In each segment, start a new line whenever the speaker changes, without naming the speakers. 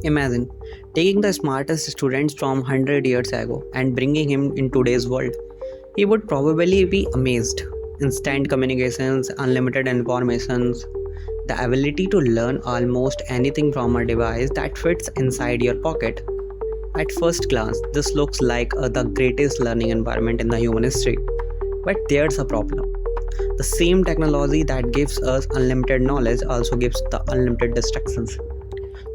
Imagine taking the smartest students from 100 years ago and bringing him in today's world. He would probably be amazed. Instant communications, unlimited informations, the ability to learn almost anything from a device that fits inside your pocket. At first glance, this looks like the greatest learning environment in the human history. But there's a problem. The same technology that gives us unlimited knowledge also gives the unlimited distractions.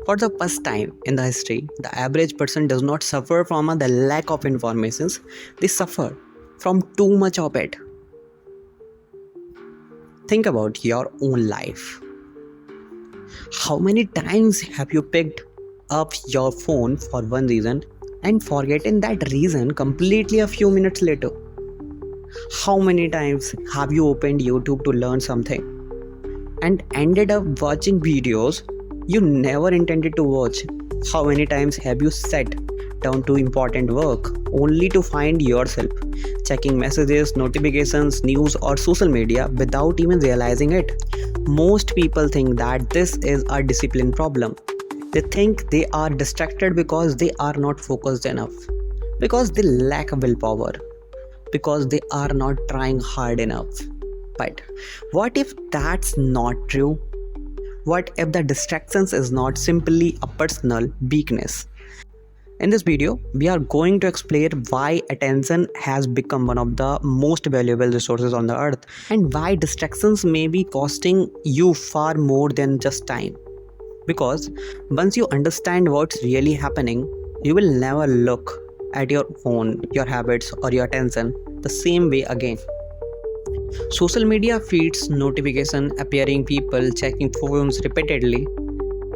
For the first time in the history, the average person does not suffer from the lack of informations, they suffer from too much of it. Think about your own life. How many times have you picked up your phone for one reason and forgotten that reason completely a few minutes later? How many times have you opened YouTube to learn something and ended up watching videos you never intended to watch? How many times have you sat down to important work only to find yourself checking messages, notifications, news, or social media without even realizing it? Most people think that this is a discipline problem. They think they are distracted because they are not focused enough, because they lack willpower, because they are not trying hard enough. But what if that's not true? What if the distractions is not simply a personal weakness? In this video, we are going to explain why attention has become one of the most valuable resources on the earth and why distractions may be costing you far more than just time. Because once you understand what's really happening, you will never look at your phone, your habits, or your attention the same way again. Social media feeds, notification appearing, people checking phones repeatedly,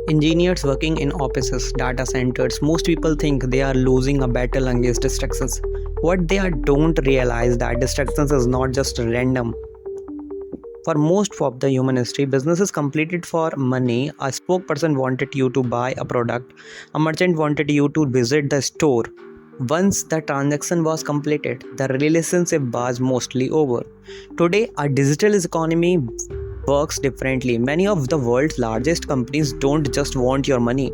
engineers working in offices, data centers. Most people think they are losing a battle against distractions. What they don't realize that distractions is not just random. For most of the human history, business is completed for money. A spokesperson wanted you to buy a product. A merchant wanted you to visit the store. Once the transaction was completed, the relationship was mostly over. Today, our digital economy works differently. Many of the world's largest companies don't just want your money,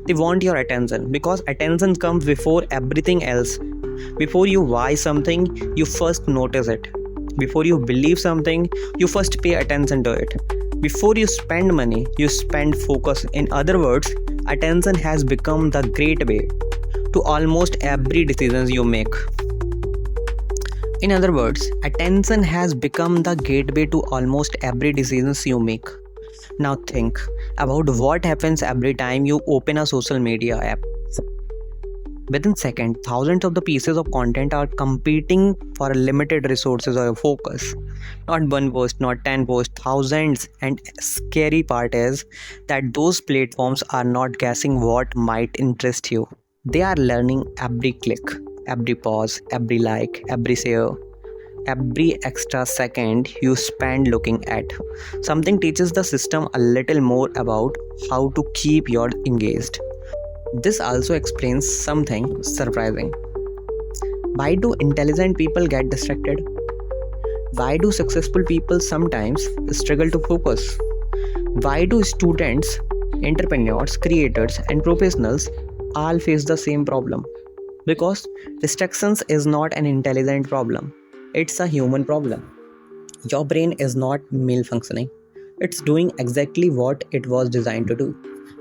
they want your attention, because attention comes before everything else. Before you buy something, you first notice it. Before you believe something, you first pay attention to it. Before you spend money, you spend focus. In other words, attention has become the gateway to almost every decision you make. In other words, attention has become the gateway to almost every decision you make. Now think about what happens every time you open a social media app. Within seconds, thousands of the pieces of content are competing for limited resources or focus. Not one post, not 10 posts, thousands. And scary part is that those platforms are not guessing what might interest you. They are learning every click, every pause, every like, every share, every extra second you spend looking at. Something teaches the system a little more about how to keep you engaged. This also explains something surprising. Why do intelligent people get distracted? Why do successful people sometimes struggle to focus? Why do students, entrepreneurs, creators, and professionals all face the same problem? Because distractions is not an intelligent problem, it's a human problem. Your brain is not malfunctioning, it's doing exactly what it was designed to do.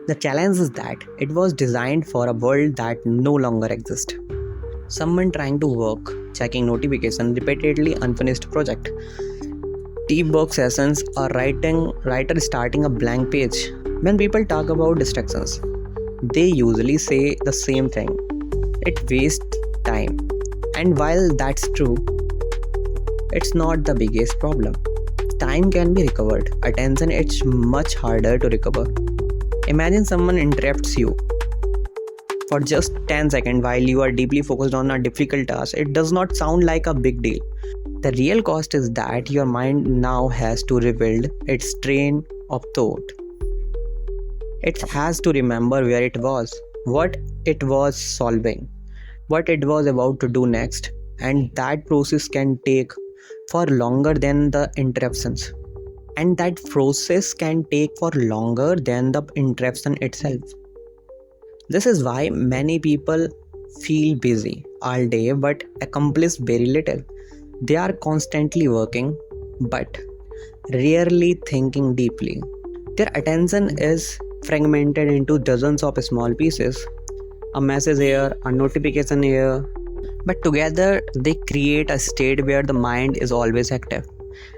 The challenge is that it was designed for a world that no longer exists. Someone trying to work, checking notifications, repeatedly unfinished project, deep work sessions, a writer starting a blank page. When people talk about distractions, they usually say the same thing. It wastes time. And while that's true, it's not the biggest problem. Time can be recovered. Attention, it's much harder to recover. Imagine someone interrupts you for just 10 seconds while you are deeply focused on a difficult task. It does not sound like a big deal. The real cost is that your mind now has to rebuild its train of thought. It has to remember where it was, what it was solving, what it was about to do next, and that process can take far longer than the interruptions. And that process can take for longer than the interruption itself. This is why many people feel busy all day but accomplish very little. They are constantly working but rarely thinking deeply. Their attention is fragmented into dozens of small pieces, a message here, a notification here, but together they create a state where the mind is always active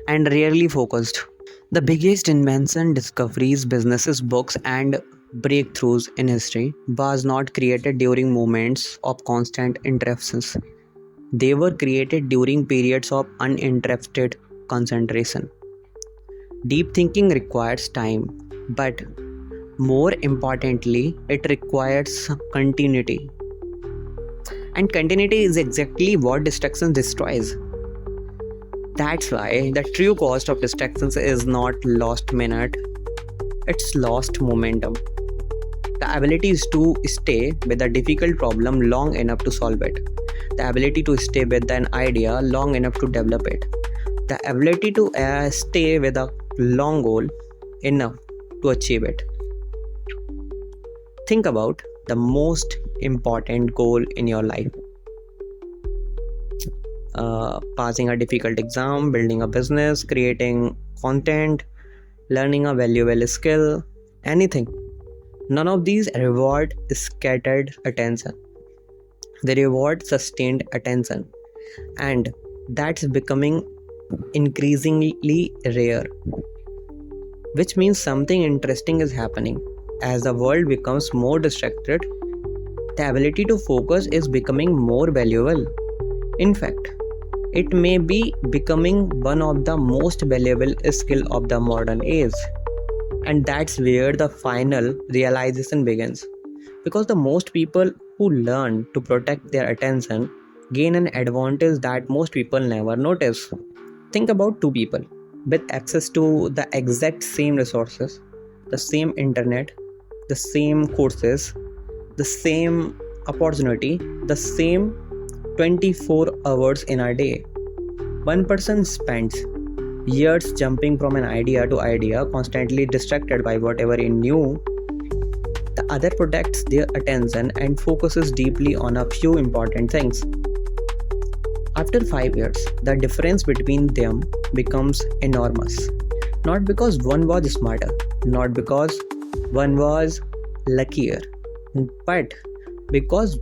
and rarely focused. The biggest invention, discoveries, businesses, books, and breakthroughs in history was not created during moments of constant interruptions. They were created during periods of uninterrupted concentration. Deep thinking requires time, but more importantly, it requires continuity. And continuity is exactly what distraction destroys. That's why the true cost of distractions is not lost minute, it's lost momentum. The ability is to stay with a difficult problem long enough to solve it. The ability to stay with an idea long enough to develop it. The ability to stay with a long goal enough to achieve it. Think about the most important goal in your life. Passing a difficult exam, building a business, creating content, learning a valuable skill, anything. None of these reward scattered attention. They reward sustained attention. And that's becoming increasingly rare. Which means something interesting is happening. As the world becomes more distracted, the ability to focus is becoming more valuable. In fact, it may be becoming one of the most valuable skill of the modern age. And that's where the final realization begins. Because the most people who learn to protect their attention gain an advantage that most people never notice. Think about two people with access to the exact same resources, the same internet, the same courses, the same opportunity, the same 24 hours in a day. One person spends years jumping from an idea to idea, constantly distracted by whatever he knew. The other protects their attention and focuses deeply on a few important things. After 5 years, the difference between them becomes enormous. Not because one was smarter, not because one was luckier, but because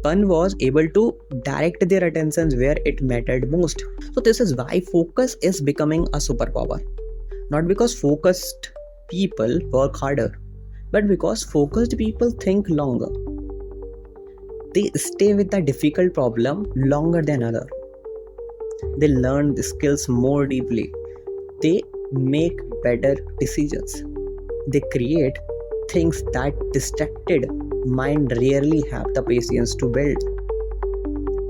one was able to direct their attentions where it mattered most. So, this is why focus is becoming a superpower. Not because focused people work harder, but because focused people think longer. They stay with the difficult problem longer than others. They learn the skills more deeply. They make better decisions. They create things that distracted mind rarely have the patience to build.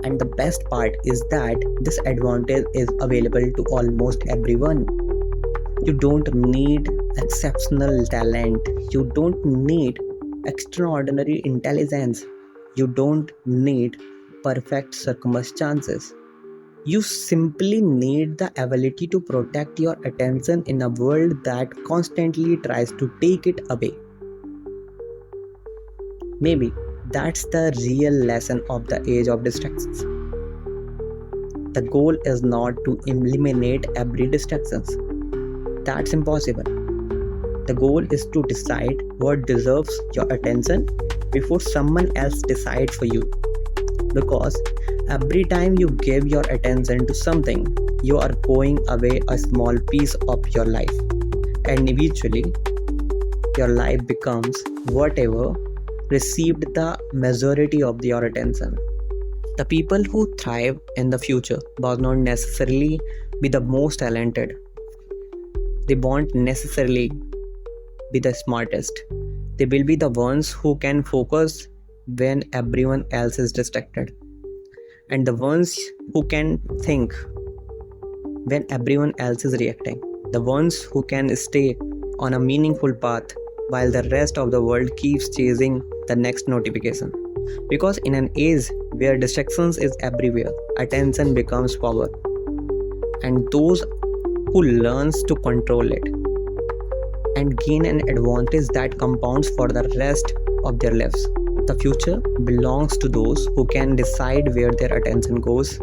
And the best part is that this advantage is available to almost everyone. You don't need exceptional talent. You don't need extraordinary intelligence. You don't need perfect circumstances. You simply need the ability to protect your attention in a world that constantly tries to take it away. Maybe that's the real lesson of the age of distractions. The goal is not to eliminate every distraction. That's impossible. The goal is to decide what deserves your attention before someone else decides for you. Because every time you give your attention to something, you are going away a small piece of your life. And eventually, your life becomes whatever received the majority of your attention. The people who thrive in the future will not necessarily be the most talented. They won't necessarily be the smartest. They will be the ones who can focus when everyone else is distracted, and the ones who can think when everyone else is reacting, the ones who can stay on a meaningful path while the rest of the world keeps chasing the next notification. Because in an age where distractions is everywhere, attention becomes power, and those who learns to control it and gain an advantage that compounds for the rest of their lives. The future belongs to those who can decide where their attention goes.